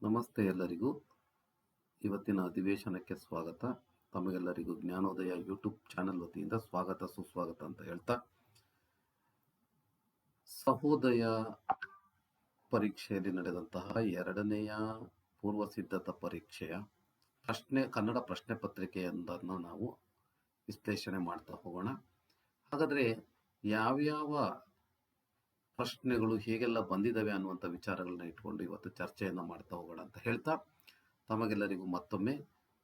ನಮಸ್ತೆ ಎಲ್ಲರಿಗೂ. ಇವತ್ತಿನ ಅಧಿವೇಶನಕ್ಕೆ ಸ್ವಾಗತ. ತಮಗೆಲ್ಲರಿಗೂ ಜ್ಞಾನೋದಯ ಯೂಟ್ಯೂಬ್ ಚಾನೆಲ್ ವತಿಯಿಂದ ಸ್ವಾಗತ ಸುಸ್ವಾಗತ ಅಂತ ಹೇಳ್ತಾ, ಸಹೋದಯ ಪರೀಕ್ಷೆಯಲ್ಲಿ ನಡೆದಂತಹ ಎರಡನೆಯ ಪೂರ್ವ ಸಿದ್ಧತಾ ಪರೀಕ್ಷೆಯ ಕನ್ನಡ ಪ್ರಶ್ನೆ ಪತ್ರಿಕೆಯೊಂದನ್ನು ನಾವು ವಿಶ್ಲೇಷಣೆ ಮಾಡ್ತಾ ಹೋಗೋಣ. ಹಾಗಾದರೆ ಯಾವ್ಯಾವ ಪ್ರಶ್ನೆಗಳು ಹೇಗೆಲ್ಲ ಬಂದಿದ್ದಾವೆ ಅನ್ನುವಂಥ ವಿಚಾರಗಳನ್ನ ಇಟ್ಕೊಂಡು ಇವತ್ತು ಚರ್ಚೆಯನ್ನು ಮಾಡ್ತಾ ಹೋಗೋಣ ಅಂತ ಹೇಳ್ತಾ, ತಮಗೆಲ್ಲರಿಗೂ ಮತ್ತೊಮ್ಮೆ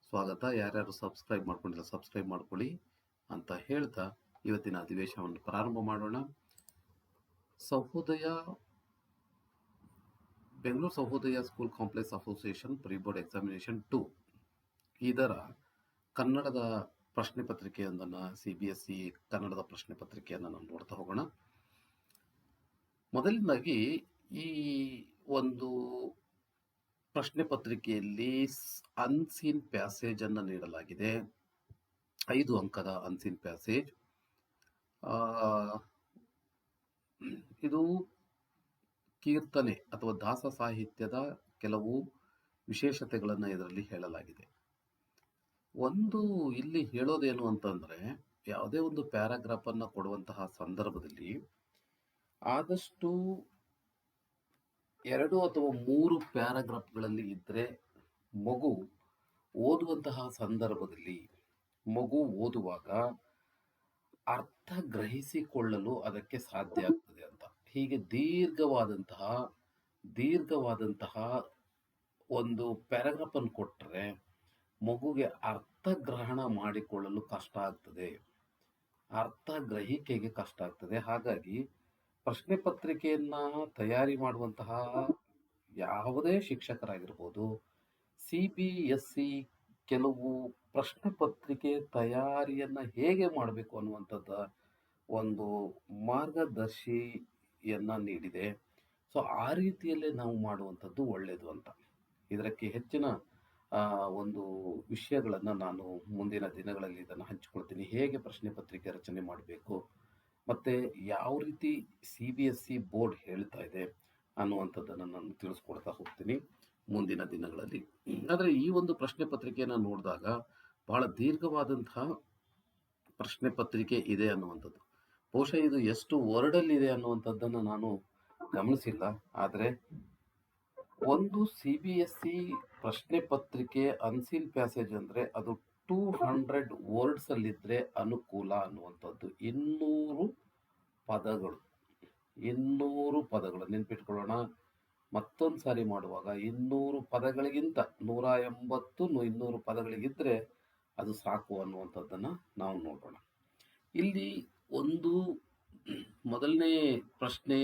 ಸ್ವಾಗತ. ಯಾರ್ಯಾರು ಸಬ್ಸ್ಕ್ರೈಬ್ ಮಾಡ್ಕೊಂಡಿಲ್ಲ ಸಬ್ಸ್ಕ್ರೈಬ್ ಮಾಡ್ಕೊಳ್ಳಿ ಅಂತ ಹೇಳ್ತಾ ಇವತ್ತಿನ ಅಧಿವೇಶನವನ್ನು ಪ್ರಾರಂಭ ಮಾಡೋಣ. Bengaluru Sahodaya school complex association pre board examination 2 ಇದರ ಕನ್ನಡದ ಪ್ರಶ್ನೆ ಪತ್ರಿಕೆಯೊಂದನ್ನು CBSE ಕನ್ನಡದ ಪ್ರಶ್ನೆ ಪತ್ರಿಕೆಯನ್ನು ನಾವು ನೋಡ್ತಾ ಹೋಗೋಣ. ಮೊದಲನೇದಾಗಿ ಈ ಒಂದು ಪ್ರಶ್ನೆ ಪತ್ರಿಕೆಯಲ್ಲಿ ಅನ್ಸೀನ್ ಪ್ಯಾಸೇಜ್ ಅನ್ನು ನೀಡಲಾಗಿದೆ. 5 ಅಂಕದ ಅನ್ಸೀನ್ ಪ್ಯಾಸೇಜ್. ಇದು ಕೀರ್ತನೆ ಅಥವಾ ದಾಸ ಸಾಹಿತ್ಯದ ಕೆಲವು ವಿಶೇಷತೆಗಳನ್ನು ಇದರಲ್ಲಿ ಹೇಳಲಾಗಿದೆ. ಒಂದು ಇಲ್ಲಿ ಹೇಳೋದೇನು ಅಂತಂದ್ರೆ, ಯಾವುದೇ ಒಂದು ಪ್ಯಾರಾಗ್ರಾಫ್ ಅನ್ನು ಕೊಡುವಂತಹ ಸಂದರ್ಭದಲ್ಲಿ ಆದಷ್ಟು 2 ಅಥವಾ 3 ಪ್ಯಾರಾಗ್ರಾಫ್ಗಳಲ್ಲಿ ಇದ್ದರೆ ಮಗು ಓದುವಂತಹ ಸಂದರ್ಭದಲ್ಲಿ ಮಗು ಓದುವಾಗ ಅರ್ಥ ಗ್ರಹಿಸಿಕೊಳ್ಳಲು ಅದಕ್ಕೆ ಸಾಧ್ಯ ಆಗ್ತದೆ ಅಂತ. ಹೀಗೆ ದೀರ್ಘವಾದಂತಹ ಒಂದು ಪ್ಯಾರಾಗ್ರಾಫ್ ಅನ್ನು ಕೊಟ್ಟರೆ ಮಗುಗೆ ಅರ್ಥ ಗ್ರಹಣ ಮಾಡಿಕೊಳ್ಳಲು ಕಷ್ಟ ಆಗ್ತದೆ, ಅರ್ಥ ಗ್ರಹಿಕೆಗೆ ಕಷ್ಟ ಆಗ್ತದೆ. ಹಾಗಾಗಿ ಪ್ರಶ್ನೆ ಪತ್ರಿಕೆಯನ್ನ ತಯಾರಿ ಮಾಡುವಂತಹ ಯಾವುದೇ ಶಿಕ್ಷಕರಾಗಿರ್ಬೋದು, CBSE ಕೆಲವು ಪ್ರಶ್ನೆ ಪತ್ರಿಕೆ ತಯಾರಿಯನ್ನ ಹೇಗೆ ಮಾಡಬೇಕು ಅನ್ನುವಂಥದ್ದ ಒಂದು ಮಾರ್ಗದರ್ಶಿಯನ್ನ ನೀಡಿದೆ. ಸೊ ಆ ರೀತಿಯಲ್ಲೇ ನಾವು ಮಾಡುವಂಥದ್ದು ಒಳ್ಳೆಯದು ಅಂತ. ಇದಕ್ಕೆ ಹೆಚ್ಚಿನ ಒಂದು ವಿಷಯಗಳನ್ನು ನಾನು ಮುಂದಿನ ದಿನಗಳಲ್ಲಿ ಇದನ್ನು ಹಂಚಿಕೊಳ್ತೀನಿ. ಹೇಗೆ ಪ್ರಶ್ನೆ ಪತ್ರಿಕೆ ರಚನೆ ಮಾಡಬೇಕು ಮತ್ತು ಯಾವ ರೀತಿ CBSE ಬೋರ್ಡ್ ಹೇಳ್ತಾ ಇದೆ ಅನ್ನುವಂಥದ್ದನ್ನು ನಾನು ತಿಳಿಸ್ಕೊಡ್ತಾ ಹೋಗ್ತೀನಿ ಮುಂದಿನ ದಿನಗಳಲ್ಲಿ. ಆದರೆ ಈ ಒಂದು ಪ್ರಶ್ನೆ ಪತ್ರಿಕೆಯನ್ನು ನೋಡಿದಾಗ ಬಹಳ ದೀರ್ಘವಾದಂತಹ ಪ್ರಶ್ನೆ ಪತ್ರಿಕೆ ಇದೆ ಅನ್ನುವಂಥದ್ದು. ಬಹುಶಃ ಇದು ಎಷ್ಟು ವರ್ಡಲ್ಲಿದೆ ಅನ್ನುವಂಥದ್ದನ್ನು ನಾನು ಗಮನಿಸಿಲ್ಲ. ಆದರೆ ಒಂದು CBSE ಪ್ರಶ್ನೆ ಪತ್ರಿಕೆ ಅನ್ಸೀನ್ ಪ್ಯಾಸೇಜ್ ಅಂದರೆ ಅದು 200 ವರ್ಡ್ಸ್ ಅಲ್ಲಿದ್ರೆ ಅನುಕೂಲ ಅನ್ನುವಂಥದ್ದು. 200 ಪದಗಳು ನೆನ್ಪಿಟ್ಕೊಳ್ಳೋಣ. ಮತ್ತೊಂದು ಸಾರಿ ಮಾಡುವಾಗ 200 ಪದಗಳಿಗಿಂತ 180 200 ಪದಗಳಿಗಿದ್ರೆ ಅದು ಸಾಕು ಅನ್ನುವಂಥದ್ದನ್ನು ನಾವು ನೋಡೋಣ. ಇಲ್ಲಿ ಒಂದು ಮೊದಲನೇ ಪ್ರಶ್ನೆ,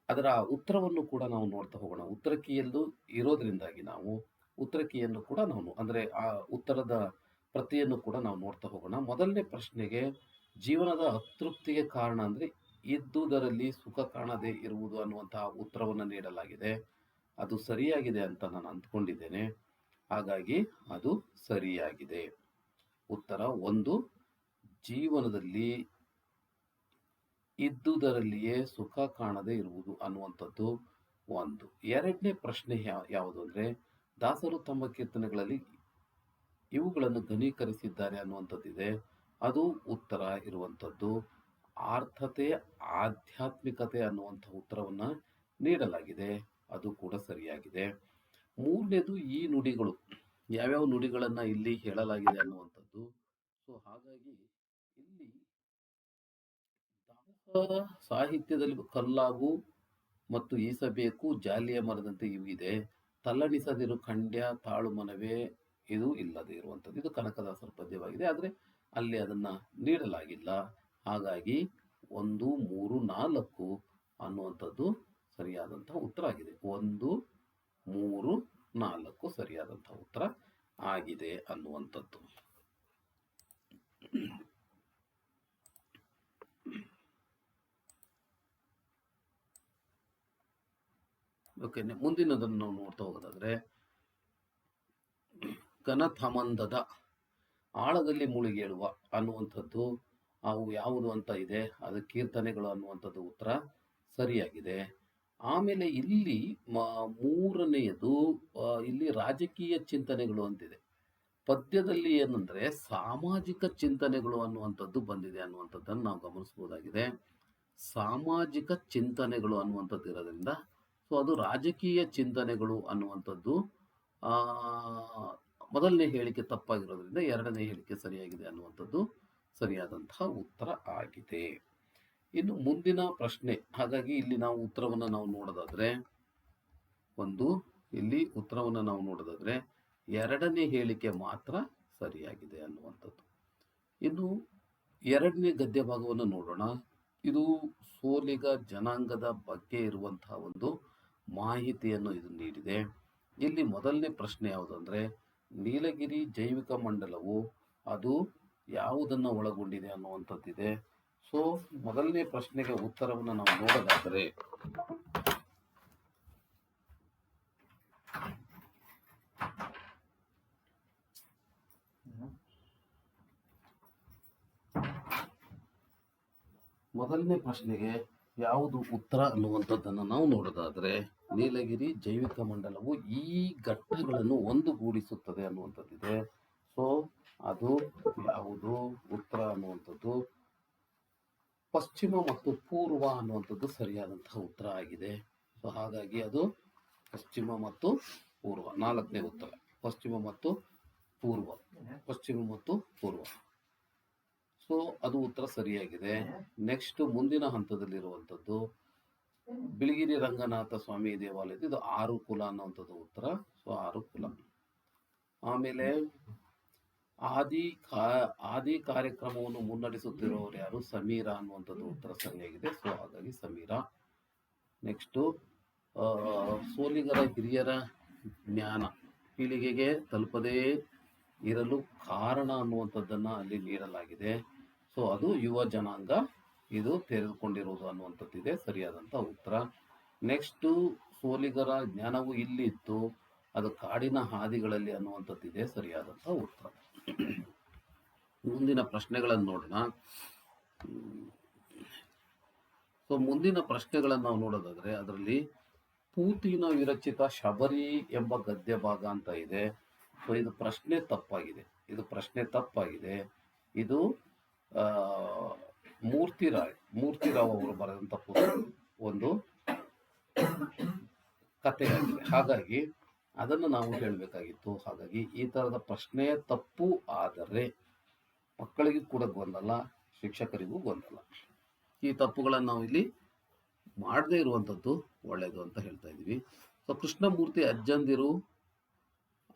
ಅದರ ಉತ್ತರವನ್ನು ಕೂಡ ನಾವು ನೋಡ್ತಾ ಹೋಗೋಣ. ಉತ್ತರ ಕೀಯಲ್ಲೂ ಇರೋದ್ರಿಂದಾಗಿ ನಾವು ಉತ್ತರ ಕೀಯನ್ನು ಕೂಡ ನಾವು ಅಂದರೆ ಆ ಉತ್ತರದ ಪ್ರತಿಯನ್ನು ಕೂಡ ನಾವು ನೋಡ್ತಾ ಹೋಗೋಣ. ಮೊದಲನೇ ಪ್ರಶ್ನೆಗೆ ಜೀವನದ ಅತೃಪ್ತಿಗೆ ಕಾರಣ ಅಂದರೆ ಇದ್ದುದರಲ್ಲಿ ಸುಖ ಕಾಣದೇ ಇರುವುದು ಅನ್ನುವಂತಹ ಉತ್ತರವನ್ನು ನೀಡಲಾಗಿದೆ. ಅದು ಸರಿಯಾಗಿದೆ ಅಂತ ನಾನು ಅಂದ್ಕೊಂಡಿದ್ದೇನೆ. ಹಾಗಾಗಿ ಅದು ಸರಿಯಾಗಿದೆ. ಉತ್ತರ 1, ಜೀವನದಲ್ಲಿ ಇದ್ದುದರಲ್ಲಿಯೇ ಸುಖ ಕಾಣದೇ ಇರುವುದು ಅನ್ನುವಂಥದ್ದು 1. ಎರಡನೇ ಪ್ರಶ್ನೆ ಯಾವುದು ಅಂದರೆ, ದಾಸರು ತಮ್ಮ ಕೀರ್ತನೆಗಳಲ್ಲಿ ಇವುಗಳನ್ನು ಘನೀಕರಿಸಿದ್ದಾರೆ ಅನ್ನುವಂಥದ್ದಿದೆ. ಅದು ಉತ್ತರ ಇರುವಂಥದ್ದು. ಆರ್ಥತೆ, ಆಧ್ಯಾತ್ಮಿಕತೆ ಅನ್ನುವಂಥ ಉತ್ತರವನ್ನು ನೀಡಲಾಗಿದೆ. ಅದು ಕೂಡ ಸರಿಯಾಗಿದೆ. ಮೂರನೇದು, ಈ ನುಡಿಗಳು ಯಾವ್ಯಾವ ನುಡಿಗಳನ್ನು ಇಲ್ಲಿ ಹೇಳಲಾಗಿದೆ ಅನ್ನುವಂಥದ್ದು. ಸೊ ಹಾಗಾಗಿ ಇಲ್ಲಿ ದಾಸ ಸಾಹಿತ್ಯದಲ್ಲಿ ಕಲ್ಲಾಗು ಮತ್ತು ಈಸಬೇಕು, ಜಾಲಿಯ ಮರದಂತೆ ಇವು ಇದೆ. ತಲ್ಲಣಿಸದಿರು ಖಂಡ್ಯ ತಾಳು ಮನವೇ ಇದು ಇಲ್ಲದೆ ಇರುವಂಥದ್ದು. ಇದು ಕನಕದಾಸರ ಪದ್ಯವಾಗಿದೆ, ಆದರೆ ಅಲ್ಲಿ ಅದನ್ನು ನೀಡಲಾಗಿಲ್ಲ. ಹಾಗಾಗಿ 1, 3, 4 ಅನ್ನುವಂಥದ್ದು ಸರಿಯಾದಂತಹ ಉತ್ತರ ಆಗಿದೆ. 1, 3, 4 ಸರಿಯಾದಂತಹ ಉತ್ತರ ಆಗಿದೆ ಅನ್ನುವಂಥದ್ದು. ಓಕೆ, ಮುಂದಿನದನ್ನು ನಾವು ನೋಡ್ತಾ ಹೋಗೋದಾದ್ರೆ, ಘನಥಮಂದದ ಆಳದಲ್ಲಿ ಮುಳುಗೇಳುವ ಅನ್ನುವಂಥದ್ದು ಅವು ಯಾವುದು ಅಂತ ಇದೆ. ಅದು ಕೀರ್ತನೆಗಳು ಅನ್ನುವಂಥದ್ದು ಉತ್ತರ ಸರಿಯಾಗಿದೆ. ಆಮೇಲೆ ಇಲ್ಲಿ ಮೂರನೆಯದು ಇಲ್ಲಿ ರಾಜಕೀಯ ಚಿಂತನೆಗಳು ಅಂತಿದೆ. ಪದ್ಯದಲ್ಲಿ ಏನಂದ್ರೆ ಸಾಮಾಜಿಕ ಚಿಂತನೆಗಳು ಅನ್ನುವಂಥದ್ದು ಬಂದಿದೆ ಅನ್ನುವಂಥದ್ದನ್ನು ನಾವು ಗಮನಿಸಬಹುದಾಗಿದೆ. ಸಾಮಾಜಿಕ ಚಿಂತನೆಗಳು ಅನ್ನುವಂಥದ್ದು ಇರೋದ್ರಿಂದ ಸೊ ಅದು ರಾಜಕೀಯ ಚಿಂತನೆಗಳು ಅನ್ನುವಂಥದ್ದು ಆ, ಮೊದಲನೇ ಹೇಳಿಕೆ ತಪ್ಪಾಗಿರೋದ್ರಿಂದ ಎರಡನೇ ಹೇಳಿಕೆ ಸರಿಯಾಗಿದೆ ಅನ್ನುವಂಥದ್ದು ಸರಿಯಾದಂತಹ ಉತ್ತರ ಆಗಿದೆ. ಇನ್ನು ಮುಂದಿನ ಪ್ರಶ್ನೆ, ಹಾಗಾಗಿ ಇಲ್ಲಿ ನಾವು ಉತ್ತರವನ್ನು ನಾವು ನೋಡೋದಾದ್ರೆ ಇಲ್ಲಿ ಉತ್ತರವನ್ನು ನಾವು ನೋಡೋದಾದ್ರೆ ಎರಡನೇ ಹೇಳಿಕೆ ಮಾತ್ರ ಸರಿಯಾಗಿದೆ ಅನ್ನುವಂಥದ್ದು. ಇನ್ನು ಎರಡನೇ ಗದ್ಯ ಭಾಗವನ್ನು ನೋಡೋಣ. ಇದು ಸೋಲಿಗ ಜನಾಂಗದ ಬಗ್ಗೆ ಇರುವಂತಹ ಒಂದು ಮಾಹಿತಿಯನ್ನು ಇದು ನೀಡಿದೆ. ಇಲ್ಲಿ ಮೊದಲನೇ ಪ್ರಶ್ನೆ ಯಾವುದಂದ್ರೆ ನೀಲಗಿರಿ ಜೈವಿಕ ಮಂಡಲವು ಅದು ಯಾವುದನ್ನು ಒಳಗೊಂಡಿದೆ ಅನ್ನುವಂಥದ್ದಿದೆ. ಸೊ ಮೊದಲನೇ ಪ್ರಶ್ನೆಗೆ ಉತ್ತರವನ್ನು ನಾವು ನೋಡೋದಾದರೆ ಮೊದಲನೇ ಪ್ರಶ್ನೆಗೆ ಯಾವುದು ಉತ್ತರ ಅನ್ನುವಂಥದ್ದನ್ನು ನಾವು ನೋಡೋದಾದ್ರೆ ನೀಲಗಿರಿ ಜೈವಿಕ ಮಂಡಲವು ಈ ಘಟ್ಟಗಳನ್ನು ಒಂದುಗೂಡಿಸುತ್ತದೆ ಅನ್ನುವಂಥದ್ದಿದೆ. ಸೊ ಅದು ಯಾವುದು ಉತ್ತರ ಅನ್ನುವಂಥದ್ದು ಪಶ್ಚಿಮ ಮತ್ತು ಪೂರ್ವ ಅನ್ನುವಂಥದ್ದು ಸರಿಯಾದಂತಹ ಉತ್ತರ ಆಗಿದೆ. ಸೊ ಹಾಗಾಗಿ ಅದು ಪಶ್ಚಿಮ ಮತ್ತು ಪೂರ್ವ, ನಾಲ್ಕನೇ ಉತ್ತರ ಪಶ್ಚಿಮ ಮತ್ತು ಪೂರ್ವ. ಸೊ ಅದು ಉತ್ತರ ಸರಿಯಾಗಿದೆ. ನೆಕ್ಸ್ಟ್ ಮುಂದಿನ ಹಂತದಲ್ಲಿರುವಂಥದ್ದು ಬಿಳಿಗಿರಿ ರಂಗನಾಥ ಸ್ವಾಮಿ ದೇವಾಲಯದ ಇದು 6 ಕುಲ ಅನ್ನುವಂಥದ್ದು ಉತ್ತರ. ಸೊ 6 ಕುಲ. ಆಮೇಲೆ ಆದಿ ಕಾರ್ಯಕ್ರಮವನ್ನು ಮುನ್ನಡೆಸುತ್ತಿರುವವರು ಯಾರು? ಸಮೀರಾ ಅನ್ನುವಂಥದ್ದು ಉತ್ತರ ಸರಿಯಾಗಿದೆ. ಸೊ ಹಾಗಾಗಿ ಸಮೀರಾ. ನೆಕ್ಸ್ಟ್ ಸೋಲಿಗರ ಹಿರಿಯರ ಜ್ಞಾನ ಪೀಳಿಗೆಗೆ ತಲುಪದೇ ಇರಲು ಕಾರಣ ಅನ್ನುವಂಥದ್ದನ್ನು ಅಲ್ಲಿ ನೀಡಲಾಗಿದೆ. ಸೊ ಅದು ಯುವ ಜನಾಂಗ ಇದು ತೆರೆದುಕೊಂಡಿರುವುದು ಅನ್ನುವಂಥದ್ದಿದೆ ಸರಿಯಾದಂಥ ಉತ್ತರ. ನೆಕ್ಸ್ಟು ಸೋಲಿಗರ ಜ್ಞಾನವು ಇಲ್ಲಿತ್ತು, ಅದು ಕಾಡಿನ ಹಾದಿಗಳಲ್ಲಿ ಅನ್ನುವಂಥದ್ದಿದೆ ಸರಿಯಾದಂಥ ಉತ್ತರ. ಮುಂದಿನ ಪ್ರಶ್ನೆಗಳನ್ನು ನೋಡೋಣ. ಸೊ ಮುಂದಿನ ಪ್ರಶ್ನೆಗಳನ್ನು ನಾವು ನೋಡೋದಾದ್ರೆ ಅದರಲ್ಲಿ ಪೂತಿನ ವಿರಚಿತ ಶಬರಿ ಎಂಬ ಗದ್ಯ ಭಾಗ ಅಂತ ಇದೆ. ಸೊ ಇದು ಪ್ರಶ್ನೆ ತಪ್ಪಾಗಿದೆ. ಇದು ಮೂರ್ತಿರಾವ್ ಅವರು ಬರೆದಂತ ಒಂದು ಕಥೆಯಾಗಿದೆ. ಹಾಗಾಗಿ ಅದನ್ನು ನಾವು ಹೇಳಬೇಕಾಗಿತ್ತು. ಹಾಗಾಗಿ ಈ ತರದ ಪ್ರಶ್ನೆ ತಪ್ಪು ಆದರೆ ಮಕ್ಕಳಿಗೂ ಕೂಡ ಗೊಂದಲ, ಶಿಕ್ಷಕರಿಗೂ ಗೊಂದಲ. ಈ ತಪ್ಪುಗಳನ್ನು ನಾವು ಇಲ್ಲಿ ಮಾಡದೇ ಇರುವಂಥದ್ದು ಒಳ್ಳೆಯದು ಅಂತ ಹೇಳ್ತಾ ಇದ್ದೀವಿ. ಸೊ ಕೃಷ್ಣಮೂರ್ತಿ ಅಜ್ಜಂದಿರು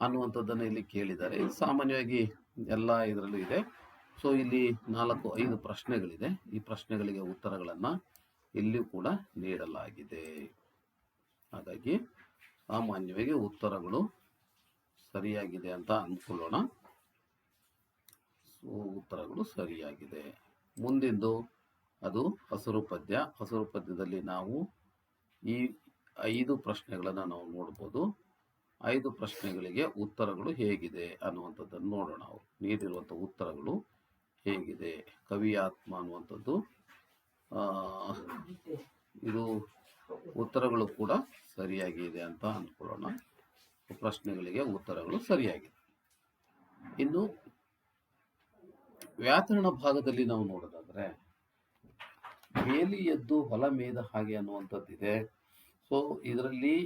ಅನ್ನುವಂಥದ್ದನ್ನು ಇಲ್ಲಿ ಕೇಳಿದ್ದಾರೆ. ಇದು ಸಾಮಾನ್ಯವಾಗಿ ಎಲ್ಲ ಇದರಲ್ಲೂ ಇದೆ. ಸೊ ಇಲ್ಲಿ 4-5 ಪ್ರಶ್ನೆಗಳಿದೆ. ಈ ಪ್ರಶ್ನೆಗಳಿಗೆ ಉತ್ತರಗಳನ್ನು ಇಲ್ಲಿಯೂ ಕೂಡ ನೀಡಲಾಗಿದೆ. ಹಾಗಾಗಿ ಸಾಮಾನ್ಯವಾಗಿ ಉತ್ತರಗಳು ಸರಿಯಾಗಿದೆ ಅಂತ ಅಂದ್ಕೊಳ್ಳೋಣ. ಸೊ ಉತ್ತರಗಳು ಸರಿಯಾಗಿದೆ. ಮುಂದಿಂದು ಅದು ಹಸಿರು ಪದ್ಯದಲ್ಲಿ ನಾವು ಈ 5 ಪ್ರಶ್ನೆಗಳನ್ನು ನಾವು ನೋಡ್ಬೋದು. 5 ಪ್ರಶ್ನೆಗಳಿಗೆ ಉತ್ತರಗಳು ಹೇಗಿದೆ ಅನ್ನುವಂಥದ್ದನ್ನು ನೋಡೋಣ. ನಾವು ನೀಡಿರುವಂಥ ಉತ್ತರಗಳು ಹೇಗಿದೆ. ಕವಿಯಾತ್ಮ ಅನ್ನುವಂಥದ್ದು ಇದು ಉತ್ತರಗಳು ಕೂಡ ಸರಿಯಾಗಿದೆ ಅಂತ ಅಂದ್ಕೊಳ್ಳೋಣ. ಪ್ರಶ್ನೆಗಳಿಗೆ ಉತ್ತರಗಳು ಸರಿಯಾಗಿದೆ. ಇನ್ನು ವ್ಯಾಕರಣ ಭಾಗದಲ್ಲಿ ನಾವು ನೋಡೋದಾದ್ರೆ ಬೇಲಿ ಎದ್ದು ಹೊಲ ಮೇದ ಹಾಗೆ ಅನ್ನುವಂಥದ್ದಿದೆ. ಸೊ ಇದರಲ್ಲಿ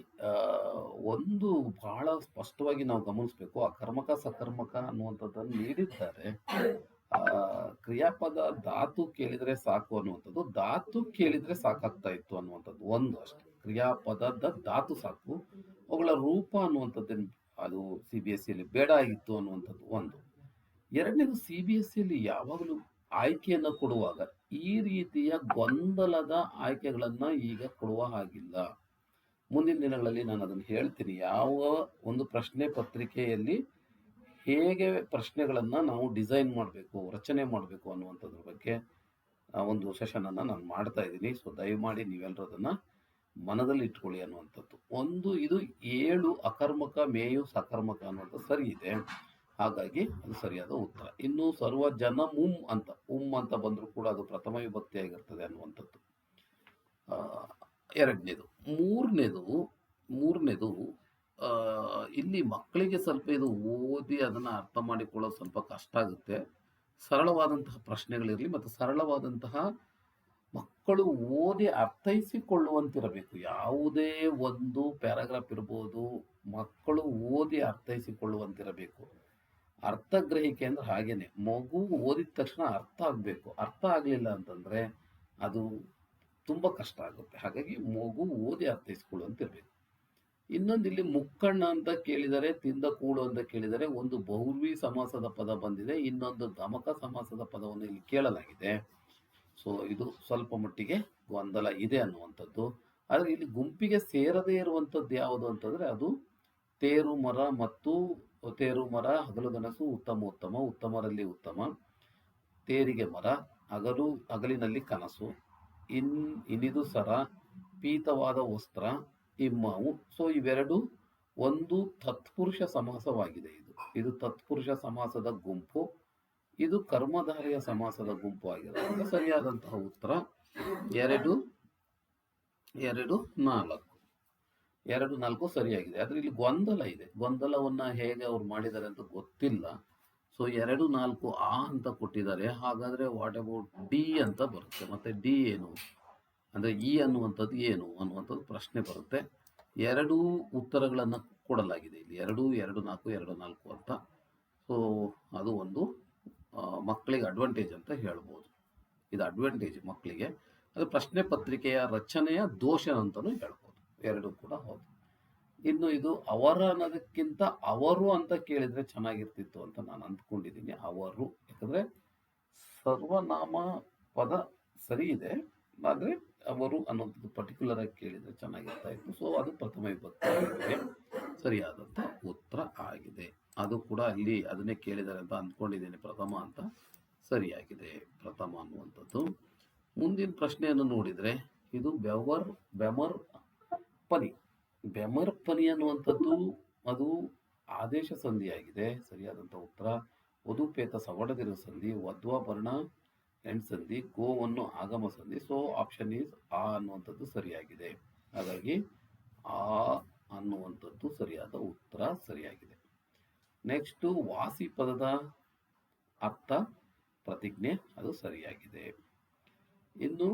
ಒಂದು ಬಹಳ ಸ್ಪಷ್ಟವಾಗಿ ನಾವು ಗಮನಿಸಬೇಕು. ಅಕರ್ಮಕ ಸಕರ್ಮಕ ಅನ್ನುವಂಥದ್ದನ್ನು ನೀಡಿದ್ದಾರೆ. ಕ್ರಿಯಾಪದ ಧಾತು ಕೇಳಿದ್ರೆ ಸಾಕು ಅನ್ನುವಂಥದ್ದು, ಧಾತು ಕೇಳಿದ್ರೆ ಸಾಕಾಗ್ತಾ ಇತ್ತು ಅನ್ನುವಂಥದ್ದು ಒಂದು ಅಷ್ಟೇ. ಕ್ರಿಯಾಪದದ ಧಾತು ಸಾಕು, ಅವುಗಳ ರೂಪ ಅನ್ನುವಂಥದ್ದನ್ನು ಅದು CBSE ಬೇಡ ಆಗಿತ್ತು ಅನ್ನುವಂಥದ್ದು ಒಂದು. ಎರಡನೇದು CBSE ಯಾವಾಗಲೂ ಆಯ್ಕೆಯನ್ನು ಕೊಡುವಾಗ ಈ ರೀತಿಯ ಗೊಂದಲದ ಆಯ್ಕೆಗಳನ್ನ ಈಗ ಕೊಡುವ ಹಾಗಿಲ್ಲ. ಮುಂದಿನ ದಿನಗಳಲ್ಲಿ ನಾನು ಅದನ್ನು ಹೇಳ್ತೀನಿ. ಯಾವ ಒಂದು ಪ್ರಶ್ನೆ ಪತ್ರಿಕೆಯಲ್ಲಿ ಹೇಗೆ ಪ್ರಶ್ನೆಗಳನ್ನು ನಾವು ಡಿಸೈನ್ ಮಾಡಬೇಕು, ರಚನೆ ಮಾಡಬೇಕು ಅನ್ನುವಂಥದ್ರ ಬಗ್ಗೆ ಒಂದು ಸೆಷನನ್ನು ನಾನು ಮಾಡ್ತಾ ಇದ್ದೀನಿ. ಸೊ ದಯಮಾಡಿ ನೀವೆಲ್ಲರೂ ಅದನ್ನು ಮನದಲ್ಲಿ ಇಟ್ಕೊಳ್ಳಿ ಅನ್ನುವಂಥದ್ದು ಒಂದು. ಇದು 7 ಅಕರ್ಮಕ ಮೇಯು ಸಕರ್ಮಕ ಅನ್ನುವಂಥದ್ದು ಸರಿ ಇದೆ. ಹಾಗಾಗಿ ಅದು ಸರಿಯಾದ ಉತ್ತರ. ಇನ್ನು ಸರ್ವಜನ ಅಂತ ಬಂದರೂ ಕೂಡ ಅದು ಪ್ರಥಮ ವಿಭಕ್ತಿ ಆಗಿರ್ತದೆ ಅನ್ನುವಂಥದ್ದು. ಎರಡನೇದು. ಮೂರನೇದು ಮೂರನೇದು ಇಲ್ಲಿ ಮಕ್ಕಳಿಗೆ ಸ್ವಲ್ಪ ಇದು ಓದಿ ಅದನ್ನು ಅರ್ಥ ಮಾಡಿಕೊಳ್ಳೋದು ಸ್ವಲ್ಪ ಕಷ್ಟ ಆಗುತ್ತೆ. ಸರಳವಾದಂತಹ ಪ್ರಶ್ನೆಗಳಿರಲಿ ಮತ್ತು ಸರಳವಾದಂತಹ ಮಕ್ಕಳು ಓದಿ ಅರ್ಥೈಸಿಕೊಳ್ಳುವಂತಿರಬೇಕು. ಯಾವುದೇ ಒಂದು ಪ್ಯಾರಾಗ್ರಾಫ್ ಇರ್ಬೋದು, ಮಕ್ಕಳು ಓದಿ ಅರ್ಥೈಸಿಕೊಳ್ಳುವಂತಿರಬೇಕು. ಅರ್ಥಗ್ರಹಿಕೆ ಅಂದ್ರೆ ಹಾಗೇನೆ. ಮಗು ಓದಿದ ತಕ್ಷಣ ಅರ್ಥ ಆಗಬೇಕು. ಅರ್ಥ ಆಗಲಿಲ್ಲ ಅಂತಂದ್ರೆ ಅದು ತುಂಬ ಕಷ್ಟ ಆಗುತ್ತೆ. ಹಾಗಾಗಿ ಮಗು ಓದಿ ಅರ್ಥೈಸಿಕೊಳ್ಳುವಂತಿರಬೇಕು. ಇನ್ನೊಂದು ಇಲ್ಲಿ ಮುಕ್ಕಣ್ಣ ಅಂತ ಕೇಳಿದರೆ, ತಿಂದ ಕೂಳು ಅಂತ ಕೇಳಿದರೆ, ಒಂದು ಬಹುವ್ರೀಹಿ ಸಮಾಸದ ಪದ ಬಂದಿದೆ, ಇನ್ನೊಂದು ಗಮಕ ಸಮಾಸದ ಪದವನ್ನು ಇಲ್ಲಿ ಕೇಳಲಾಗಿದೆ. ಸೊ ಇದು ಸ್ವಲ್ಪ ಮಟ್ಟಿಗೆ ಗೊಂದಲ ಇದೆ ಅನ್ನುವಂಥದ್ದು. ಆದರೆ ಇಲ್ಲಿ ಗುಂಪಿಗೆ ಸೇರದೇ ಇರುವಂಥದ್ದು ಯಾವುದು ಅಂತಂದ್ರೆ ಅದು ತೇರು ಮರ ಮತ್ತು ತೇರು ಮರ, ಹಗಲುಗನಸು, ಉತ್ತಮ ಉತ್ತಮರಲ್ಲಿ ಉತ್ತಮ, ತೇರಿಗೆ ಮರ, ಹಗಲಿನಲ್ಲಿ ಕನಸು, ಇನಿದು ಸರ, ಪೀತವಾದ ವಸ್ತ್ರ, ಇಮ್ಮಾವು. ಸೊ ಇವೆರಡು ಒಂದು ತತ್ಪುರುಷ ಸಮಾಸವಾಗಿದೆ. ಇದು ತತ್ಪುರುಷ ಸಮಾಸದ ಗುಂಪು, ಇದು ಕರ್ಮಧಾರೆಯ ಸಮಾಸದ ಗುಂಪು ಆಗಿದೆ. ಸರಿಯಾದಂತಹ ಉತ್ತರ 2, 2, 4. 2, 4 ಸರಿಯಾಗಿದೆ. ಆದ್ರೆ ಇಲ್ಲಿ ಗೊಂದಲ ಇದೆ. ಗೊಂದಲವನ್ನ ಹೇಗೆ ಅವ್ರು ಮಾಡಿದ್ದಾರೆ ಅಂತ ಗೊತ್ತಿಲ್ಲ. ಸೊ 2, 4 ಆ ಅಂತ ಕೊಟ್ಟಿದ್ದಾರೆ. ಹಾಗಾದ್ರೆ ವಾಟ್ ಅಬೌಟ್ ಡಿ ಅಂತ ಬರುತ್ತೆ. ಮತ್ತೆ ಡಿ ಏನು ಅಂದ್ರೆ ಇ ಅನ್ನುವಂಥದ್ದು ಏನು ಅನ್ನುವಂಥದ್ದು ಪ್ರಶ್ನೆ ಬರುತ್ತೆ. 2 ಉತ್ತರಗಳನ್ನು ಕೊಡಲಾಗಿದೆ ಇಲ್ಲಿ, 2, 2, 4, 2, 4 ಅಂತ. ಸೊ ಅದು ಒಂದು ಮಕ್ಕಳಿಗೆ ಅಡ್ವಾಂಟೇಜ್ ಅಂತ ಹೇಳ್ಬೋದು. ಇದು ಅಡ್ವಾಂಟೇಜ್ ಮಕ್ಕಳಿಗೆ. ಅದು ಪ್ರಶ್ನೆ ಪತ್ರಿಕೆಯ ರಚನೆಯ ದೋಷ ಅಂತಲೂ ಹೇಳ್ಬೋದು. 2 ಕೂಡ ಹೌದು. ಇನ್ನು ಇದು ಅವರ ಅನ್ನೋದಕ್ಕಿಂತ ಅವರು ಅಂತ ಕೇಳಿದ್ರೆ ಚೆನ್ನಾಗಿರ್ತಿತ್ತು ಅಂತ ನಾನು ಅಂದ್ಕೊಂಡಿದ್ದೀನಿ. ಅವರು, ಯಾಕಂದ್ರೆ ಸರ್ವನಾಮ ಪದ ಸರಿ ಇದೆ, ಆದರೆ ಅವರು ಅನ್ನೋದು ಪರ್ಟಿಕ್ಯುಲರ್ ಆಗಿ ಕೇಳಿದ್ರೆ ಚೆನ್ನಾಗಿರ್ತಾ ಇತ್ತು. ಸೊ ಅದು ಪ್ರಥಮ ವಿಭಕ್ತಿ ಸರಿಯಾದಂತ ಉತ್ತರ ಆಗಿದೆ. ಅದು ಕೂಡ ಅಲ್ಲಿ ಅದನ್ನೇ ಕೇಳಿದ್ದಾರೆ ಅಂತ ಅಂದ್ಕೊಂಡಿದ್ದೀನಿ. ಪ್ರಥಮ ಅಂತ ಸರಿಯಾಗಿದೆ, ಪ್ರಥಮ ಅನ್ನುವಂಥದ್ದು. ಮುಂದಿನ ಪ್ರಶ್ನೆಯನ್ನು ನೋಡಿದ್ರೆ ಇದು ಬೆಮರ್ ಪನಿ ಅನ್ನುವಂಥದ್ದು ಅದು ಆದೇಶ ಸಂಧಿಯಾಗಿದೆ. ಸರಿಯಾದಂಥ ಉತ್ತರ ವಧುಪೇತ ಸವಡದಿರುವ ಸಂಧಿ, ವಧ್ವಾಭರಣ ಎಂಡ್ ಸಂಧಿ, ಗೋವನ್ನು ಆಗಮ ಸಂಧಿ. ಸೊ ಆಪ್ಷನ್ ಈಸ್ ಆ ಅನ್ನುವಂಥದ್ದು ಸರಿಯಾಗಿದೆ. ಹಾಗಾಗಿ ಆ ಅನ್ನುವಂಥದ್ದು ಸರಿಯಾದ ಉತ್ತರ ಸರಿಯಾಗಿದೆ. ನೆಕ್ಸ್ಟ್ ವಾಸಿ ಪದದ ಅರ್ಥ ಪ್ರತಿಜ್ಞೆ, ಅದು ಸರಿಯಾಗಿದೆ. ಇನ್ನು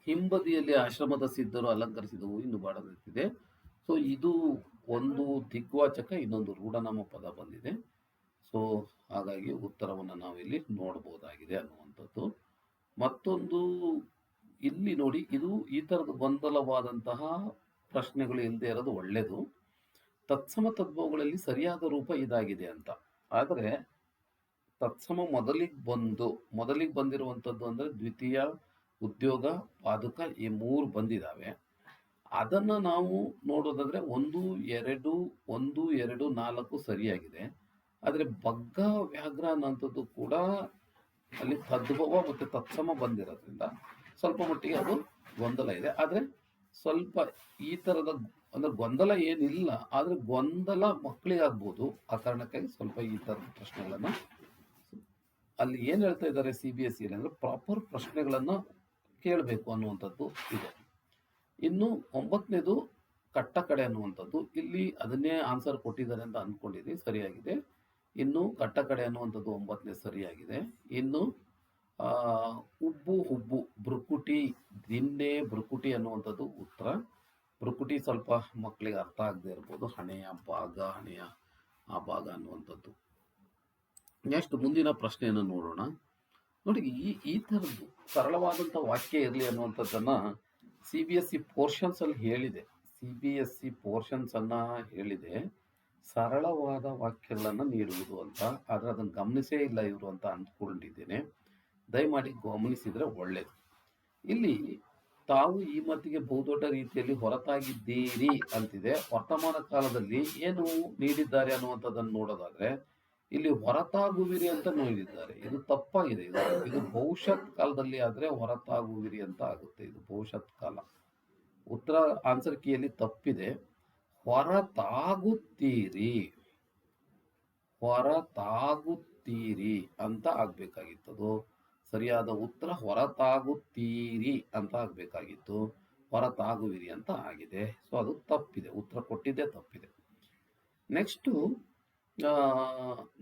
ಹಿಂಬದಿಯಲ್ಲಿ ಆಶ್ರಮದ ಸಿದ್ಧರು ಅಲಂಕರಿಸಿದವು ಇನ್ನು ಬಾಡದಿದೆ. ಸೊ ಇದು ಒಂದು ದಿಗ್ವಾಚಕ, ಇನ್ನೊಂದು ರೂಢನಾಮ ಪದ ಬಂದಿದೆ. ಸೊ ಹಾಗಾಗಿ ಉತ್ತರವನ್ನು ನಾವಿಲ್ಲಿ ನೋಡಬಹುದಾಗಿದೆ ಅನ್ನುವಂಥದ್ದು. ಮತ್ತೊಂದು ಇಲ್ಲಿ ನೋಡಿ, ಇದು ಈ ಥರದ ಗೊಂದಲವಾದಂತಹ ಪ್ರಶ್ನೆಗಳು ಇಲ್ಲದೆ ಇರೋದು ಒಳ್ಳೆಯದು. ತತ್ಸಮ ತದ್ಭವಗಳಲ್ಲಿ ಸರಿಯಾದ ರೂಪ ಇದಾಗಿದೆ ಅಂತ. ಆದರೆ ತತ್ಸಮ ಮೊದಲಿಗೆ ಬಂದಿರುವಂಥದ್ದು ಅಂದರೆ ದ್ವಿತೀಯ, ಉದ್ಯೋಗ, ಪಾದುಕ, ಈ 3 ಬಂದಿದ್ದಾವೆ. ಅದನ್ನು ನಾವು ನೋಡೋದಾದ್ರೆ 1, 2, 1, 2, 4 ಸರಿಯಾಗಿದೆ. ಆದರೆ ಬಗ್ಗ ವ್ಯಾಘ್ರ ಅನ್ನೋಂಥದ್ದು ಕೂಡ ಅಲ್ಲಿ ತದ್ಭವ ಮತ್ತು ತತ್ಸಮ ಬಂದಿರೋದ್ರಿಂದ ಸ್ವಲ್ಪ ಮಟ್ಟಿಗೆ ಅದು ಗೊಂದಲ ಇದೆ. ಆದರೆ ಸ್ವಲ್ಪ ಈ ಥರದ ಅಂದ್ರೆ ಗೊಂದಲ ಏನಿಲ್ಲ, ಆದರೆ ಗೊಂದಲ ಮಕ್ಕಳಿಗೆ ಆಗ್ಬೋದು. ಆ ಕಾರಣಕ್ಕಾಗಿ ಸ್ವಲ್ಪ ಈ ಥರದ ಪ್ರಶ್ನೆಗಳನ್ನು ಅಲ್ಲಿ ಏನು ಹೇಳ್ತಾ ಇದ್ದಾರೆ CBSE ಅಂದರೆ ಪ್ರಾಪರ್ ಪ್ರಶ್ನೆಗಳನ್ನು ಕೇಳಬೇಕು ಅನ್ನುವಂಥದ್ದು ಇದೆ. ಇನ್ನು 9ನೇದು ಕಟ್ಟ ಕಡೆ ಅನ್ನುವಂಥದ್ದು, ಇಲ್ಲಿ ಅದನ್ನೇ ಆನ್ಸರ್ ಕೊಟ್ಟಿದ್ದಾರೆ ಅಂತ ಅಂದ್ಕೊಂಡಿದ್ದೀನಿ, ಸರಿಯಾಗಿದೆ. ಇನ್ನು ಕಟ್ಟ ಕಡೆ ಅನ್ನುವಂಥದ್ದು 9ನೇ ಸರಿಯಾಗಿದೆ. ಇನ್ನು ಉಬ್ಬು ಹುಬ್ಬು, ಭ್ರುಕುಟಿ, ದಿನ್ನೆ, ಭ್ರುಕುಟಿ ಅನ್ನುವಂಥದ್ದು ಉತ್ತರ. ಭ್ರುಕುಟಿ ಸ್ವಲ್ಪ ಮಕ್ಕಳಿಗೆ ಅರ್ಥ ಆಗದೆ ಇರ್ಬೋದು. ಹಣೆಯ ಆ ಭಾಗ ಅನ್ನುವಂಥದ್ದು. ನೆಕ್ಸ್ಟ್ ಮುಂದಿನ ಪ್ರಶ್ನೆಯನ್ನು ನೋಡೋಣ. ನೋಡಿ, ಈ ಥರದ್ದು ಸರಳವಾದಂಥ ವಾಕ್ಯ ಇರಲಿ ಅನ್ನುವಂಥದ್ದನ್ನು CBSE ಪೋರ್ಷನ್ಸ್ ಅಲ್ಲಿ ಹೇಳಿದೆ. CBSE ಪೋರ್ಷನ್ಸ್ ಅನ್ನ ಹೇಳಿದೆ ಸರಳವಾದ ವಾಕ್ಯಗಳನ್ನು ನೀಡುವುದು ಅಂತ. ಆದರೆ ಅದನ್ನು ಗಮನಿಸೇ ಇಲ್ಲ ಇವರು ಅಂತ ಅಂದ್ಕೊಂಡಿದ್ದೇನೆ. ದಯಮಾಡಿ ಗಮನಿಸಿದರೆ ಒಳ್ಳೆಯದು. ಇಲ್ಲಿ ತಾವು ಈ ಮಟ್ಟಿಗೆ ಬಹುದೊಡ್ಡ ರೀತಿಯಲ್ಲಿ ಹೊರತಾಗಿದ್ದೀರಿ ಅಂತಿದೆ. ವರ್ತಮಾನ ಕಾಲದಲ್ಲಿ ಏನು ನೀಡಿದ್ದಾರೆ ಅನ್ನುವಂಥದ್ದನ್ನು ನೋಡೋದಾದ್ರೆ ಇಲ್ಲಿ ಹೊರತಾಗುವಿರಿ ಅಂತ ನೀಡಿದ್ದಾರೆ. ಇದು ತಪ್ಪಾಗಿದೆ. ಇದು ಭವಿಷ್ಯತ್ ಕಾಲದಲ್ಲಿ ಆದ್ರೆ ಹೊರತಾಗುವಿರಿ ಅಂತ ಆಗುತ್ತೆ. ಇದು ಭವಿಷ್ಯತ್ ಕಾಲ. ಉತ್ತರ ಆನ್ಸರ್ ಕೀಯಲ್ಲಿ ತಪ್ಪಿದೆ. ಹೊರತಾಗುತ್ತೀರಿ ಅಂತ ಆಗ್ಬೇಕಾಗಿತ್ತು. ಸರಿಯಾದ ಉತ್ತರ ಹೊರತಾಗುತ್ತೀರಿ ಅಂತ ಆಗ್ಬೇಕಾಗಿತ್ತು. ಹೊರತಾಗುವಿರಿ ಅಂತ ಆಗಿದೆ. ಸೊ ಅದು ತಪ್ಪಿದೆ. ಉತ್ತರ ಕೊಟ್ಟಿದ್ದೇ ತಪ್ಪಿದೆ. ನೆಕ್ಸ್ಟು ಆ,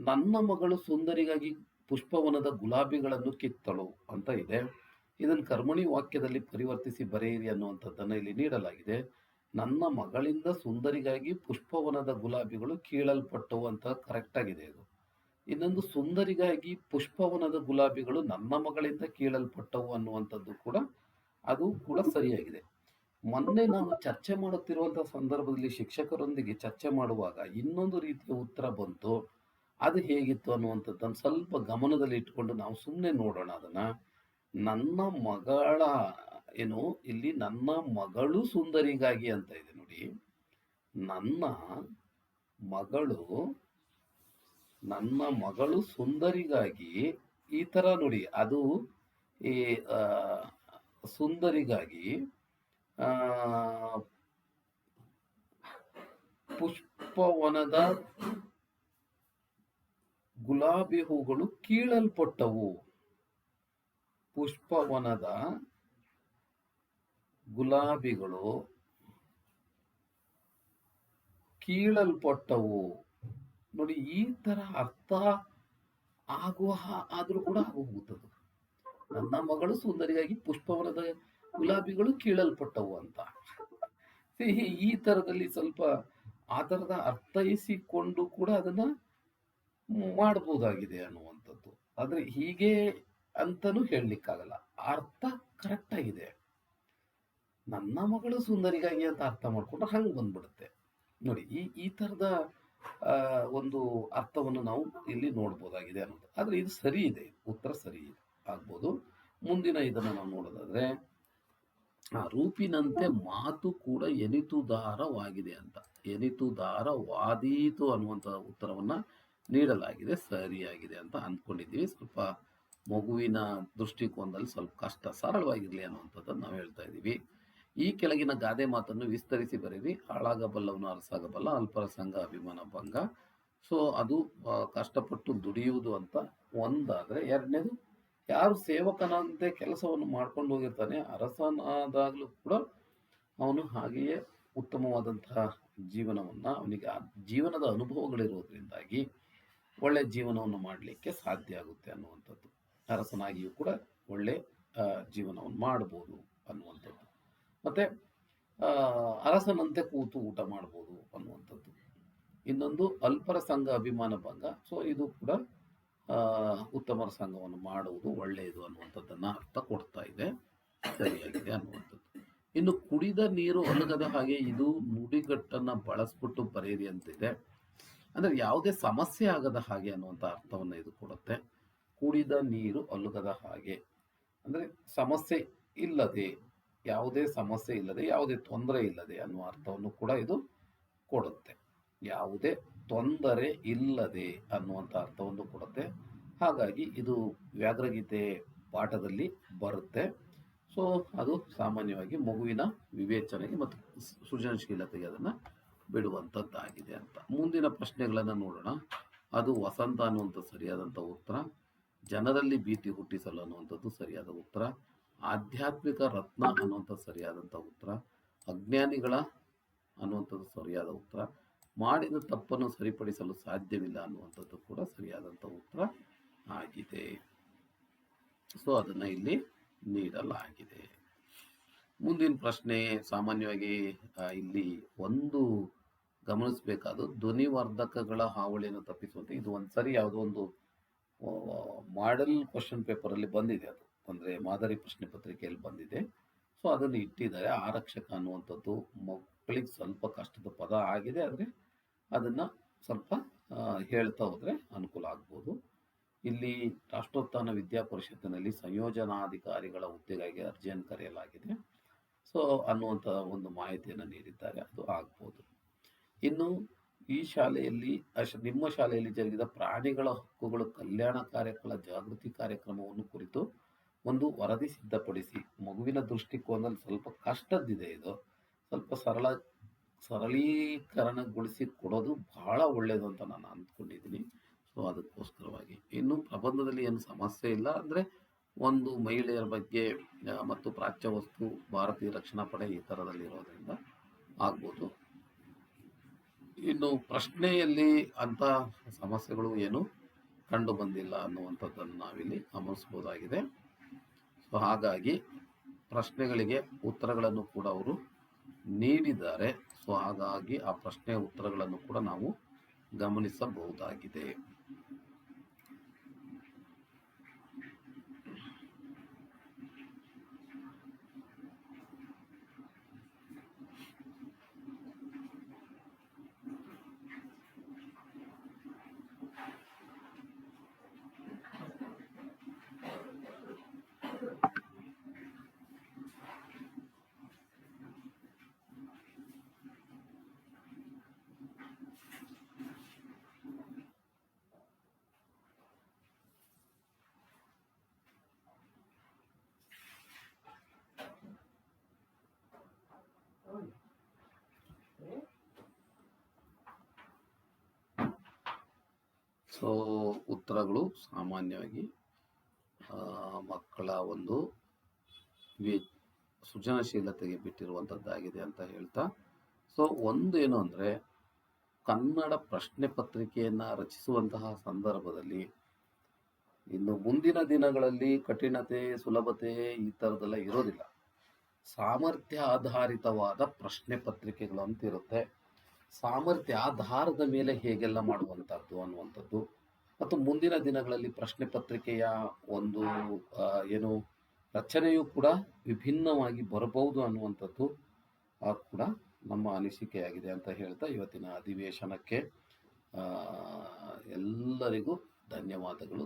ನನ್ನ ಮಗಳು ಸುಂದರಿಗಾಗಿ ಪುಷ್ಪವನದ ಗುಲಾಬಿಗಳನ್ನು ಕಿತ್ತಳು ಅಂತ ಇದೆ. ಇದನ್ನು ಕರ್ಮಣಿ ವಾಕ್ಯದಲ್ಲಿ ಪರಿವರ್ತಿಸಿ ಬರೆಯಿರಿ ಅನ್ನುವಂಥದ್ದನ್ನು ಇಲ್ಲಿ ನೀಡಲಾಗಿದೆ. ನನ್ನ ಮಗಳಿಂದ ಸುಂದರಿಗಾಗಿ ಪುಷ್ಪವನದ ಗುಲಾಬಿಗಳು ಕೀಳಲ್ಪಟ್ಟವು ಅಂತ ಕರೆಕ್ಟ್ ಆಗಿದೆ ಇದು. ಇನ್ನೊಂದು ಸುಂದರಿಗಾಗಿ ಪುಷ್ಪವನದ ಗುಲಾಬಿಗಳು ನನ್ನ ಮಗಳಿಂದ ಕೀಳಲ್ಪಟ್ಟವು ಅನ್ನುವಂಥದ್ದು ಕೂಡ ಅದು ಕೂಡ ಸರಿಯಾಗಿದೆ. ಮೊನ್ನೆ ನಾನು ಚರ್ಚೆ ಮಾಡುತ್ತಿರುವಂತಹ ಸಂದರ್ಭದಲ್ಲಿ ಶಿಕ್ಷಕರೊಂದಿಗೆ ಚರ್ಚೆ ಮಾಡುವಾಗ ಇನ್ನೊಂದು ರೀತಿಯ ಉತ್ತರ ಬಂತು. ಅದು ಹೇಗಿತ್ತು ಅನ್ನುವಂಥದ್ದನ್ನು ಸ್ವಲ್ಪ ಗಮನದಲ್ಲಿ ಇಟ್ಕೊಂಡು ನಾವು ಸುಮ್ಮನೆ ನೋಡೋಣ ಅದನ್ನ. ನನ್ನ ಮಗಳ ಏನು ಇಲ್ಲಿ ನನ್ನ ಮಗಳು ಸುಂದರಿಗಾಗಿ ಅಂತ ಇದೆ ನೋಡಿ. ನನ್ನ ಮಗಳು ನನ್ನ ಮಗಳು ಸುಂದರಿಗಾಗಿ ಈ ತರ ನೋಡಿ. ಅದು ಈ ಸುಂದರಿಗಾಗಿ ಆ ಪುಷ್ಪವನದ ಗುಲಾಬಿ ಹೂಗಳು ಕೀಳಲ್ಪಟ್ಟವು. ಪುಷ್ಪವನದ ಗುಲಾಬಿಗಳು ಕೀಳಲ್ಪಟ್ಟವು ನೋಡಿ. ಈ ತರ ಅರ್ಥ ಆಗುವ ಆದ್ರೂ ಕೂಡ ಆಗೋಗುತ್ತದೆ. ನನ್ನ ಮಗಳು ಸುಂದರಿಗಾಗಿ ಪುಷ್ಪವನದ ಗುಲಾಬಿಗಳು ಕೀಳಲ್ಪಟ್ಟವು ಅಂತ ಈ ತರದಲ್ಲಿ ಸ್ವಲ್ಪ ಆ ತರದ ಅರ್ಥೈಸಿಕೊಂಡು ಕೂಡ ಅದನ್ನ ಮಾಡಬಹುದಾಗಿದೆ ಅನ್ನುವಂಥದ್ದು. ಆದ್ರೆ ಹೀಗೆ ಅಂತಾನು ಹೇಳಲಿಕ್ಕಾಗಲ್ಲ. ಅರ್ಥ ಕರೆಕ್ಟ್ ಆಗಿದೆ. ನನ್ನ ಮಗಳು ಸುಂದರಿಗಾಗಿ ಅಂತ ಅರ್ಥ ಮಾಡ್ಕೊಂಡ್ರೆ ಹಂಗೆ ಬಂದ್ಬಿಡುತ್ತೆ ನೋಡಿ. ಈ ತರದ ಒಂದು ಅರ್ಥವನ್ನು ನಾವು ಇಲ್ಲಿ ನೋಡ್ಬೋದಾಗಿದೆ ಅನ್ನೋದು. ಆದ್ರೆ ಇದು ಸರಿ ಇದೆ, ಉತ್ತರ ಸರಿ ಇದೆ ಆಗ್ಬೋದು. ಮುಂದಿನ ಇದನ್ನು ನಾವು ನೋಡೋದಾದ್ರೆ ರೂಪಿನಂತೆ ಮಾತು ಕೂಡ ಎನಿತುದಾರವಾಗಿದೆ ಅಂತ. ಎನಿತುದಾರವಾದೀತು ಅನ್ನುವಂಥ ಉತ್ತರವನ್ನ ನೀಡಲಾಗಿದೆ. ಸರಿಯಾಗಿದೆ ಅಂತ ಅಂದ್ಕೊಂಡಿದ್ದೀವಿ. ಸ್ವಲ್ಪ ಮಗುವಿನ ದೃಷ್ಟಿಕೋನದಲ್ಲಿ ಸ್ವಲ್ಪ ಕಷ್ಟ, ಸರಳವಾಗಿರ್ಲಿ ಅನ್ನುವಂಥದ್ದನ್ನು ನಾವು ಹೇಳ್ತಾ ಇದ್ದೀವಿ. ಈ ಕೆಳಗಿನ ಗಾದೆ ಮಾತನ್ನು ವಿಸ್ತರಿಸಿ ಬರೀರಿ. ಹಾಳಾಗಬಲ್ಲವನು ಅರಸಾಗಬಲ್ಲ, ಅಲ್ಪರ ಸಂಘ ಅಭಿಮಾನ ಭಂಗ. ಸೊ ಅದು ಕಷ್ಟಪಟ್ಟು ದುಡಿಯುವುದು ಅಂತ ಒಂದಾದ್ರೆ, ಎರಡನೇದು ಯಾರು ಸೇವಕನಂತೆ ಕೆಲಸವನ್ನು ಮಾಡ್ಕೊಂಡು ಹೋಗಿರ್ತಾನೆ ಅರಸನಾದಾಗಲೂ ಕೂಡ ಅವನು ಹಾಗೆಯೇ ಉತ್ತಮವಾದಂತಹ ಜೀವನವನ್ನ, ಅವನಿಗೆ ಜೀವನದ ಅನುಭವಗಳಿರೋದ್ರಿಂದಾಗಿ ಒಳ್ಳೆ ಜೀವನವನ್ನು ಮಾಡಲಿಕ್ಕೆ ಸಾಧ್ಯ ಆಗುತ್ತೆ ಅನ್ನುವಂಥದ್ದು. ಅರಸನಾಗಿಯೂ ಕೂಡ ಒಳ್ಳೆ ಜೀವನವನ್ನು ಮಾಡಬಹುದು ಅನ್ನುವಂಥದ್ದು. ಮತ್ತೆ ಅರಸನಂತೆ ಕೂತು ಊಟ ಮಾಡ್ಬೋದು ಅನ್ನುವಂಥದ್ದು. ಇನ್ನೊಂದು ಅಲ್ಪರ ಸಂಘ ಅಭಿಮಾನ ಭಂಗ. ಸೊ ಇದು ಕೂಡ ಉತ್ತಮರ ಸಂಘವನ್ನು ಮಾಡುವುದು ಒಳ್ಳೆಯದು ಅನ್ನುವಂಥದ್ದನ್ನ ಅರ್ಥ ಕೊಡ್ತಾ ಇದೆ. ಸರಿಯಾಗಿದೆ ಅನ್ನುವಂಥದ್ದು. ಇನ್ನು ಕುಡಿದ ನೀರು ಅಲುಗದ ಹಾಗೆ, ಇದು ನುಡಿಗಟ್ಟನ್ನ ಬಳಸ್ಬಿಟ್ಟು ಬರೆಯಿರಿ ಅಂತಿದೆ. ಅಂದ್ರೆ ಯಾವುದೇ ಸಮಸ್ಯೆ ಆಗದ ಹಾಗೆ ಅನ್ನುವಂಥ ಅರ್ಥವನ್ನ ಇದು ಕೊಡುತ್ತೆ. ಕುಡಿದ ನೀರು ಅಲುಗದ ಹಾಗೆ ಅಂದ್ರೆ ಸಮಸ್ಯೆ ಇಲ್ಲದೆ, ಯಾವುದೇ ಸಮಸ್ಯೆ ಇಲ್ಲದೆ, ಯಾವುದೇ ತೊಂದರೆ ಇಲ್ಲದೆ ಅನ್ನುವ ಅರ್ಥವನ್ನು ಕೂಡ ಇದು ಕೊಡುತ್ತೆ. ಯಾವುದೇ ತೊಂದರೆ ಇಲ್ಲದೆ ಅನ್ನುವಂಥ ಅರ್ಥವನ್ನು ಕೊಡುತ್ತೆ. ಹಾಗಾಗಿ ಇದು ವ್ಯಾಘ್ರಗೀತೆ ಪಾಠದಲ್ಲಿ ಬರುತ್ತೆ. ಸೊ ಅದು ಸಾಮಾನ್ಯವಾಗಿ ಮಗುವಿನ ವಿವೇಚನೆಗೆ ಮತ್ತು ಸೃಜನಶೀಲತೆಗೆ ಅದನ್ನು ಬಿಡುವಂಥದ್ದಾಗಿದೆ ಅಂತ. ಮುಂದಿನ ಪ್ರಶ್ನೆಗಳನ್ನು ನೋಡೋಣ. ಅದು ವಸಂತ ಅನ್ನುವಂಥ ಸರಿಯಾದಂಥ ಉತ್ತರ. ಜನರಲ್ಲಿ ಭೀತಿ ಹುಟ್ಟಿಸಲು ಅನ್ನುವಂಥದ್ದು ಸರಿಯಾದ ಉತ್ತರ. ಆಧ್ಯಾತ್ಮಿಕ ರತ್ನ ಅನ್ನುವಂಥ ಸರಿಯಾದಂಥ ಉತ್ತರ. ಅಜ್ಞಾನಿಗಳ ಅನ್ನುವಂಥದ್ದು ಸರಿಯಾದ ಉತ್ತರ. ಮಾಡಿದ ತಪ್ಪನ್ನು ಸರಿಪಡಿಸಲು ಸಾಧ್ಯವಿಲ್ಲ ಅನ್ನುವಂಥದ್ದು ಕೂಡ ಸರಿಯಾದಂಥ ಉತ್ತರ ಆಗಿದೆ. ಸೊ ಅದನ್ನ ಇಲ್ಲಿ ನೀಡಲಾಗಿದೆ. ಮುಂದಿನ ಪ್ರಶ್ನೆ ಸಾಮಾನ್ಯವಾಗಿ ಇಲ್ಲಿ ಒಂದು ಗಮನಿಸಬೇಕಾದ ಧ್ವನಿವರ್ಧಕಗಳ ಹಾವಳಿಯನ್ನು ತಪ್ಪಿಸುವಂತೆ, ಇದು ಒಂದು ಸರಿ ಯಾವುದೋ ಒಂದು ಮಾಡೆಲ್ ಕ್ವಶನ್ ಪೇಪರ್ ಅಲ್ಲಿ ಬಂದಿದೆ. ಅದು ಅಂದ್ರೆ ಮಾದರಿ ಪ್ರಶ್ನೆ ಪತ್ರಿಕೆಯಲ್ಲಿ ಬಂದಿದೆ. ಸೊ ಅದನ್ನು ಇಟ್ಟಿದ್ದಾರೆ. ಆರಕ್ಷಕ ಅನ್ನುವಂಥದ್ದು ಮಕ್ಕಳಿಗೆ ಸ್ವಲ್ಪ ಕಷ್ಟದ ಪದ ಆಗಿದೆ. ಆದರೆ ಅದನ್ನ ಸ್ವಲ್ಪ ಹೇಳ್ತಾ ಹೋದ್ರೆ ಅನುಕೂಲ ಆಗ್ಬೋದು. ಇಲ್ಲಿ ರಾಷ್ಟ್ರೋತ್ಥಾನ ವಿದ್ಯಾಪರಿಷತ್ತಿನಲ್ಲಿ ಸಂಯೋಜನಾಧಿಕಾರಿಗಳ ಹುದ್ದೆಗಾಗಿ ಅರ್ಜಿಯನ್ನು ಕರೆಯಲಾಗಿದೆ. ಸೊ ಅನ್ನುವಂಥ ಒಂದು ಮಾಹಿತಿಯನ್ನು ನೀಡಿದ್ದಾರೆ. ಅದು ಆಗ್ಬೋದು. ಇನ್ನು ಈ ಶಾಲೆಯಲ್ಲಿ ನಿಮ್ಮ ಶಾಲೆಯಲ್ಲಿ ಜರುಗಿದ ಪ್ರಾಣಿಗಳ ಹಕ್ಕುಗಳು ಕಲ್ಯಾಣ ಕಾರ್ಯಗಳ ಜಾಗೃತಿ ಕಾರ್ಯಕ್ರಮವನ್ನು ಕುರಿತು ಒಂದು ವರದಿ ಸಿದ್ಧಪಡಿಸಿ. ಮಗುವಿನ ದೃಷ್ಟಿಕೋನದಲ್ಲಿ ಸ್ವಲ್ಪ ಕಷ್ಟದ್ದಿದೆ. ಇದು ಸ್ವಲ್ಪ ಸರಳೀಕರಣಗೊಳಿಸಿ ಕೊಡೋದು ಬಹಳ ಒಳ್ಳೆಯದು ಅಂತ ನಾನು ಅಂದ್ಕೊಂಡಿದ್ದೀನಿ. ಸೊ ಅದಕ್ಕೋಸ್ಕರವಾಗಿ ಇನ್ನು ಪ್ರಬಂಧದಲ್ಲಿ ಏನು ಸಮಸ್ಯೆ ಇಲ್ಲ. ಅಂದರೆ ಒಂದು ಮಹಿಳೆಯರ ಬಗ್ಗೆ ಮತ್ತು ಪ್ರಾಚ್ಯ ವಸ್ತು ಭಾರತೀಯ ರಕ್ಷಣಾ ಪಡೆ ಈ ಥರದಲ್ಲಿರೋದ್ರಿಂದ ಆಗ್ಬೋದು. ಇನ್ನು ಪ್ರಶ್ನೆಯಲ್ಲಿ ಅಂಥ ಸಮಸ್ಯೆಗಳು ಏನು ಕಂಡು ಬಂದಿಲ್ಲ ಅನ್ನುವಂಥದ್ದನ್ನು ನಾವಿಲ್ಲಿ ಗಮನಿಸ್ಬೋದಾಗಿದೆ. ಸೊ ಹಾಗಾಗಿ ಪ್ರಶ್ನೆಗಳಿಗೆ ಉತ್ತರಗಳನ್ನು ಕೂಡ ಅವರು ನೀಡಿದ್ದಾರೆ. ಸೊ ಹಾಗಾಗಿ ಆ ಪ್ರಶ್ನೆಯ ಉತ್ತರಗಳನ್ನು ಕೂಡ ನಾವು ಗಮನಿಸಬಹುದಾಗಿದೆ. ಸೊ ಉತ್ತರಗಳು ಸಾಮಾನ್ಯವಾಗಿ ಮಕ್ಕಳ ಒಂದು ಸೃಜನಶೀಲತೆಗೆ ಬಿಟ್ಟಿರುವಂಥದ್ದಾಗಿದೆ ಅಂತ ಹೇಳ್ತಾ, ಸೊ ಒಂದೇನು ಅಂದರೆ ಕನ್ನಡ ಪ್ರಶ್ನೆ ಪತ್ರಿಕೆಯನ್ನು ರಚಿಸುವಂತಹ ಸಂದರ್ಭದಲ್ಲಿ ಇನ್ನು ಮುಂದಿನ ದಿನಗಳಲ್ಲಿ ಕಠಿಣತೆ ಸುಲಭತೆ ಈ ಥರದ್ದೆಲ್ಲ ಇರೋದಿಲ್ಲ. ಸಾಮರ್ಥ್ಯ ಆಧಾರಿತವಾದ ಪ್ರಶ್ನೆ ಪತ್ರಿಕೆಗಳು ಅಂತ ಇರುತ್ತೆ. ಸಾಮರ್ಥ್ಯ ಆಧಾರದ ಮೇಲೆ ಹೇಗೆಲ್ಲ ಮಾಡುವಂಥದ್ದು ಅನ್ನುವಂಥದ್ದು ಮತ್ತು ಮುಂದಿನ ದಿನಗಳಲ್ಲಿ ಪ್ರಶ್ನೆ ಪತ್ರಿಕೆಯ ಒಂದು ಏನು ರಚನೆಯೂ ಕೂಡ ವಿಭಿನ್ನವಾಗಿ ಬರಬಹುದು ಅನ್ನುವಂಥದ್ದು ಕೂಡ ನಮ್ಮ ಅನಿಸಿಕೆಯಾಗಿದೆ ಅಂತ ಹೇಳ್ತಾ ಇವತ್ತಿನ ಅಧಿವೇಶನಕ್ಕೆ ಎಲ್ಲರಿಗೂ ಧನ್ಯವಾದಗಳು.